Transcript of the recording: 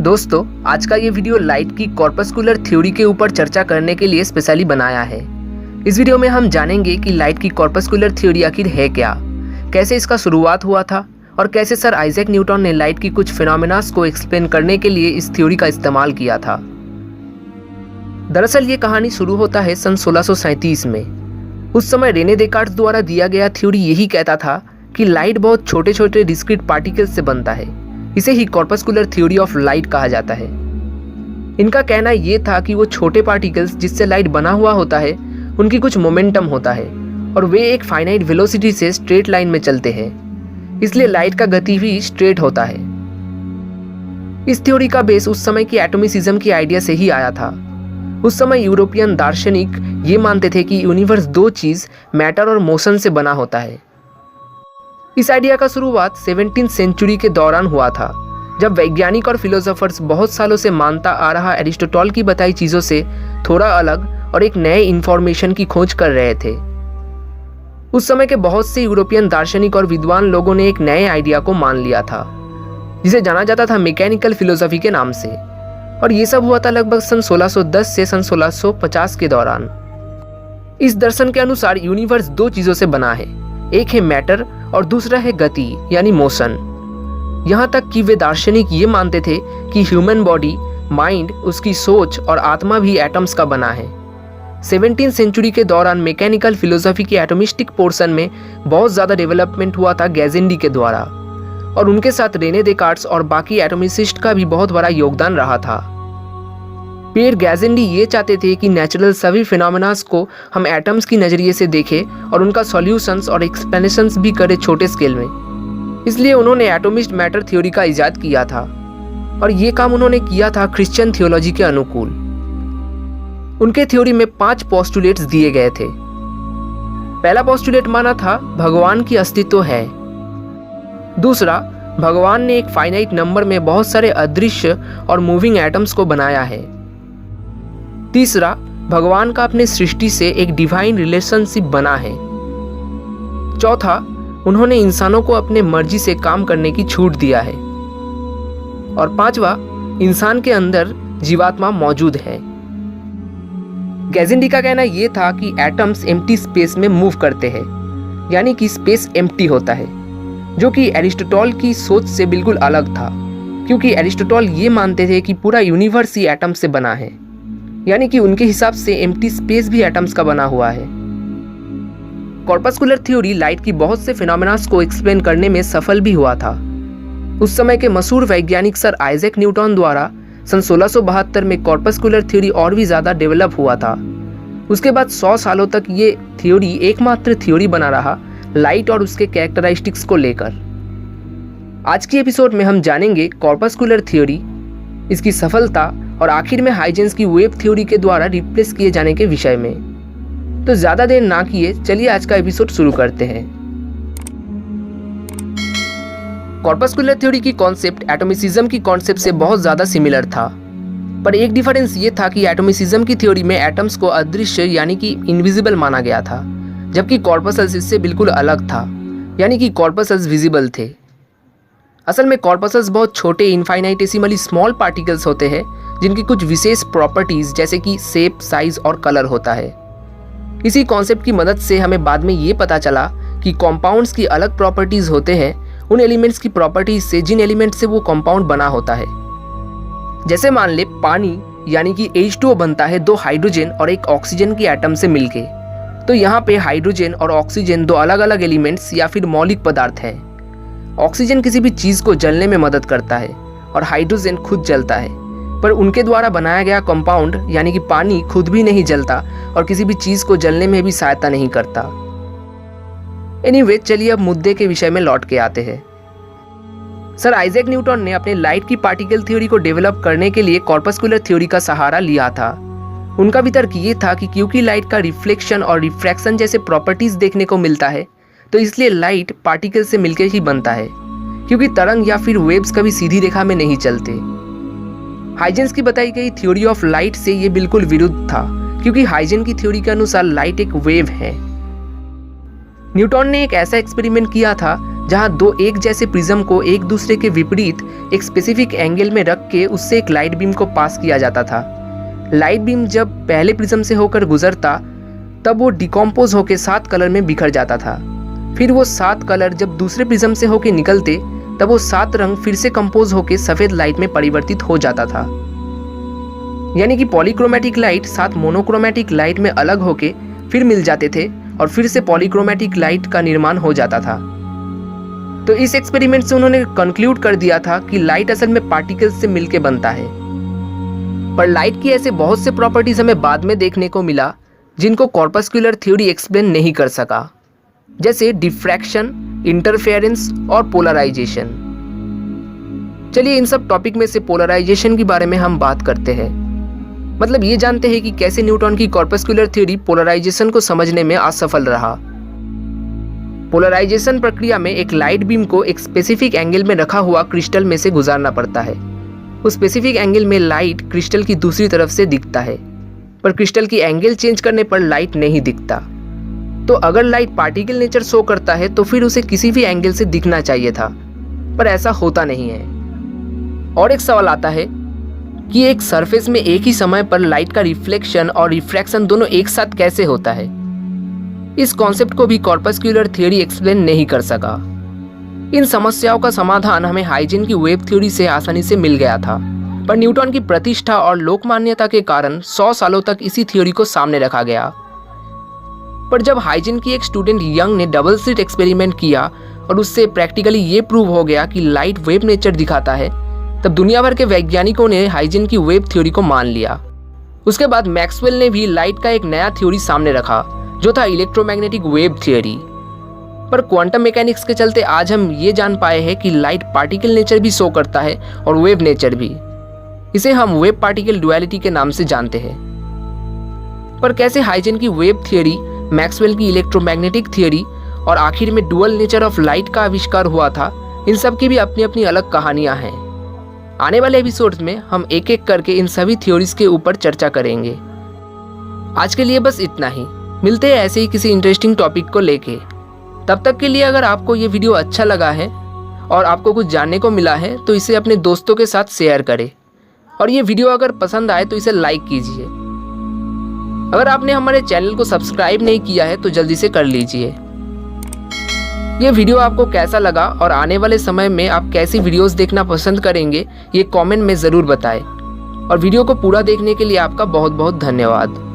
दोस्तों, आज का ये वीडियो लाइट की कॉर्पस्कुलर थ्योरी के ऊपर चर्चा करने के लिए स्पेशली बनाया है। इस वीडियो में हम जानेंगे कि लाइट की कॉर्पस्कुलर थ्योरी आखिर है क्या, कैसे इसका शुरुआत हुआ था और कैसे सर आइजैक न्यूटन ने लाइट की कुछ फिनोमेनास को एक्सप्लेन करने के लिए इस थ्योरी का इस्तेमाल किया था। दरअसल ये कहानी शुरू होता है सन 1637 में। उस समय रेने देकार्ड्स द्वारा दिया गया थ्योरी यही कहता था कि लाइट बहुत छोटे छोटे डिस्क्रीट पार्टिकल्स से बनता है। इसे ही कॉर्पस्कुलर थ्योरी ऑफ लाइट कहा जाता है। इनका कहना ये था कि वो छोटे पार्टिकल्स जिससे लाइट बना हुआ होता है उनकी कुछ मोमेंटम होता है और वे एक फाइनाइट वेलोसिटी से स्ट्रेट लाइन में चलते हैं, इसलिए लाइट का गति भी स्ट्रेट होता है। इस थ्योरी का बेस उस समय की एटॉमिसिज्म की आइडिया से ही आया था। उस समय यूरोपियन दार्शनिक ये मानते थे कि यूनिवर्स दो चीज मैटर और मोशन से बना होता है। इस आइडिया का शुरुआत 17वीं सेंचुरी के दौरान हुआ था, जब वैज्ञानिक और फिलोसोफर्स बहुत सालों से मानता आ रहा एरिस्टोटल की बताई चीज़ों से थोड़ा अलग और एक नए इन्फॉर्मेशन की खोज कर रहे थे। उस समय के बहुत से यूरोपियन दार्शनिक और विद्वान लोगों ने एक नए आइडिया को मान लिया था, जिसे जाना जाता था मैकेनिकल फिलोसफी के नाम से, और ये सब हुआ था लगभग सन 1610 से सन 1650 के दौरान। इस दर्शन के अनुसार यूनिवर्स दो चीज़ों से बना है, एक है मैटर और दूसरा है गति यानी मोशन। यहाँ तक कि वे दार्शनिक ये मानते थे कि ह्यूमन बॉडी, माइंड, उसकी सोच और आत्मा भी एटम्स का बना है। 17वीं सेंचुरी के दौरान मैकेनिकल फिलोसफी के एटोमिस्टिक पोर्शन में बहुत ज़्यादा डेवलपमेंट हुआ था गैजेंडी के द्वारा, और उनके साथ रेने देकार्ड्स और बाकी एटोमिसिस्ट का भी बहुत बड़ा योगदान रहा था। पियर गैजेंडी ये चाहते थे कि नेचुरल सभी फिनोमेनास को हम एटम्स की नज़रिए से देखें और उनका सॉल्यूशंस और एक्सप्लेनेशंस भी करें छोटे स्केल में। इसलिए उन्होंने एटोमिस्ट मैटर थ्योरी का इजाद किया था, और ये काम उन्होंने किया था क्रिश्चियन थियोलॉजी के अनुकूल। उनके थ्योरी में 5 पोस्टुलेट्स दिए गए थे। पहला पोस्टुलेट माना था भगवान की अस्तित्व है। दूसरा, भगवान ने एक फाइनाइट नंबर में बहुत सारे अदृश्य और मूविंग एटम्स को बनाया है। तीसरा, भगवान का अपने सृष्टि से एक डिवाइन रिलेशनशिप बना है। चौथा, उन्होंने इंसानों को अपने मर्जी से काम करने की छूट दिया है। और पांचवा, इंसान के अंदर जीवात्मा मौजूद है। गैजेंडी का कहना यह था कि एटम्स एम्प्टी स्पेस में मूव करते हैं, यानी कि स्पेस एम्प्टी होता है, जो कि एरिस्टोटल की सोच से बिल्कुल अलग था, क्योंकि एरिस्टोटल ये मानते थे कि पूरा यूनिवर्स ही एटम से बना है, यानी कि उनके हिसाब से एम्प्टी स्पेस भी एटम्स का बना हुआ है। कॉर्पस्कुलर थ्योरी लाइट की बहुत से फिनोमेनास को एक्सप्लेन करने में सफल भी हुआ था। उस समय के मशहूर वैज्ञानिक सर आइजैक न्यूटन द्वारा सन 1672 में कॉर्पस्कुलर थ्योरी और भी ज़्यादा डेवलप हुआ था। उसके बाद 100 सालों तक ये थ्योरी एकमात्र थ्योरी बना रहा लाइट और उसके कैरेक्टरिस्टिक्स को लेकर। आज की एपिसोड में हम जानेंगे कॉर्पस्कुलर थ्योरी, इसकी सफलता और आखिर में हाइजेंस की वेव थ्योरी के द्वारा रिप्लेस किए जाने के विषय में। तो ज्यादा देर ना किए, चलिए आज का एपिसोड शुरू करते हैं। कॉर्पस्कुलर थ्योरी की कॉन्सेप्ट एटोमिसिज्म की कॉन्सेप्ट से बहुत ज्यादा सिमिलर था, पर एक डिफरेंस ये था कि एटोमिसिज्म की थ्योरी में एटम्स को अदृश्य यानी कि इनविजिबल माना गया था, जबकि कॉर्पस्कल्स इससे बिल्कुल अलग था, यानी कि कॉर्पस्कल्स विजिबल थे। असल में कॉर्पस्कल्स बहुत छोटे इनफाइनाइटेसिमली स्मॉल पार्टिकल्स होते हैं, जिनकी कुछ विशेष प्रॉपर्टीज जैसे कि शेप, साइज और कलर होता है। इसी कॉन्सेप्ट की मदद से हमें बाद में ये पता चला कि कॉम्पाउंड्स की अलग प्रॉपर्टीज होते हैं उन एलिमेंट्स की प्रॉपर्टीज से जिन एलिमेंट से वो कॉम्पाउंड बना होता है। जैसे मान ले पानी, यानी कि H2O बनता है 2 हाइड्रोजन और 1 ऑक्सीजन की एटम से मिलके। तो यहाँ पे हाइड्रोजन और ऑक्सीजन 2 अलग अलग एलिमेंट्स या फिर मौलिक पदार्थ है। ऑक्सीजन किसी भी चीज को जलने में मदद करता है और हाइड्रोजन खुद जलता है, पर उनके द्वारा बनाया गया कंपाउंड यानी कि पानी खुद भी नहीं जलता और किसी भी चीज को जलने में भी सहायता नहीं करता। एनीवे, चलिए अब मुद्दे के विषय में लौट के आते हैं। सर आइजैक न्यूटन ने अपने लाइट की पार्टिकल थ्योरी को डेवलप करने के लिए कॉर्पस्कुलर थ्योरी का सहारा लिया था। उनका भी तर्क ये था कि क्योंकि लाइट का रिफ्लेक्शन और रिफ्रैक्शन जैसे प्रॉपर्टीज देखने को मिलता है, तो इसलिए लाइट पार्टिकल से मिलकर ही बनता है, क्योंकि तरंग या फिर वेव्स कभी सीधी रेखा में नहीं चलते। हाइजेंस की बताई गई थ्योरी ऑफ लाइट से ये बिल्कुल विरुद्ध था, क्योंकि हाइजेंस की थ्योरी के अनुसार लाइट एक वेव है। न्यूटन ने एक ऐसा एक्सपेरिमेंट किया था जहां दो एक जैसे प्रिज्म को एक दूसरे के विपरीत एक स्पेसिफिक एंगल में रख के उससे एक लाइट बीम को पास किया जाता था। लाइट बीम जब पहले प्रिज्म से होकर गुजरता तब वो डिकम्पोज होकर 7 कलर में बिखर जाता था। फिर वो 7 कलर जब दूसरे प्रिज्म से होकर निकलते तब वो 7 रंग फिर से कंपोज होकर सफेद लाइट में परिवर्तित हो जाता था। यानी कि पॉलीक्रोमेटिक लाइट 7 मोनोक्रोमेटिक लाइट में अलग होके फिर मिल जाते थे और फिर से पॉलीक्रोमेटिक लाइट का निर्माण हो जाता था। तो इस एक्सपेरिमेंट से उन्होंने कंक्लूड कर दिया था कि लाइट असल में पार्टिकल्स से मिलके बनता है। पर लाइट की ऐसे बहुत से प्रॉपर्टीज हमें बाद में देखने को मिला जिनको कॉर्पस्कुलर थ्योरी एक्सप्लेन नहीं कर सका, जैसे डिफ्रैक्शन, इंटरफेरेंस और पोलराइजेशन। चलिए इन सब टॉपिक में से पोलराइजेशन के बारे में हम बात करते हैं। मतलब ये जानते हैं कि कैसे न्यूटन की कॉर्पस्कुलर थ्योरी पोलराइजेशन को समझने में असफल रहा। पोलराइजेशन प्रक्रिया में एक लाइट बीम को एक स्पेसिफिक एंगल में रखा हुआ क्रिस्टल में से गुजारना पड़ता है। उस स्पेसिफिक एंगल में लाइट क्रिस्टल की दूसरी तरफ से दिखता है, पर क्रिस्टल की एंगल चेंज करने पर लाइट नहीं दिखता। तो अगर लाइट पार्टिकल नेचर शो करता है तो फिर उसे किसी भी एंगल से दिखना चाहिए था, पर ऐसा होता नहीं है। और एक सवाल आता है कि एक सरफेस में एक ही समय पर लाइट का रिफ्लेक्शन और रिफ्रैक्शन दोनों एक साथ कैसे होता है। इस कॉन्सेप्ट को भी कॉर्पस्कुलर थ्योरी एक्सप्लेन नहीं कर सका। इन समस्याओं का समाधान हमें हाइजेन की वेव थ्योरी से आसानी से मिल गया था, पर न्यूटन की प्रतिष्ठा और लोकमान्यता के कारण 100 सालों तक इसी थ्योरी को सामने रखा गया। पर जब हाइजेन की एक स्टूडेंट यंग ने डबल स्लिट एक्सपेरिमेंट किया और उससे प्रैक्टिकली ये प्रूव हो गया कि लाइट वेव नेचर दिखाता है, तब दुनिया भर के वैज्ञानिकों ने हाइजेन की वेव थ्योरी को मान लिया। उसके बाद मैक्सवेल ने भी लाइट का एक नया थ्योरी सामने रखा जो था इलेक्ट्रोमैग्नेटिक वेव थ्योरी। पर क्वांटम मैकेनिक्स के चलते आज हम ये जान पाए हैं कि लाइट पार्टिकल नेचर भी शो करता है और वेव नेचर भी। इसे हम वेव पार्टिकल डुअलिटी के नाम से जानते हैं। पर कैसे हाइजेन की वेव थ्योरी, मैक्सवेल की इलेक्ट्रोमैग्नेटिक थ्योरी और आखिर में डुअल नेचर ऑफ लाइट का आविष्कार हुआ था, इन सब की भी अपनी अपनी अलग कहानियां हैं। आने वाले एपिसोड्स में हम एक एक करके इन सभी थ्योरीज के ऊपर चर्चा करेंगे। आज के लिए बस इतना ही। मिलते हैं ऐसे ही किसी इंटरेस्टिंग टॉपिक को लेके। तब तक के लिए अगर आपको ये वीडियो अच्छा लगा है और आपको कुछ जानने को मिला है तो इसे अपने दोस्तों के साथ शेयर करें, और ये वीडियो अगर पसंद आए तो इसे लाइक कीजिए। अगर आपने हमारे चैनल को सब्सक्राइब नहीं किया है तो जल्दी से कर लीजिए। ये वीडियो आपको कैसा लगा और आने वाले समय में आप कैसी वीडियोस देखना पसंद करेंगे ये कमेंट में ज़रूर बताएं। और वीडियो को पूरा देखने के लिए आपका बहुत बहुत धन्यवाद।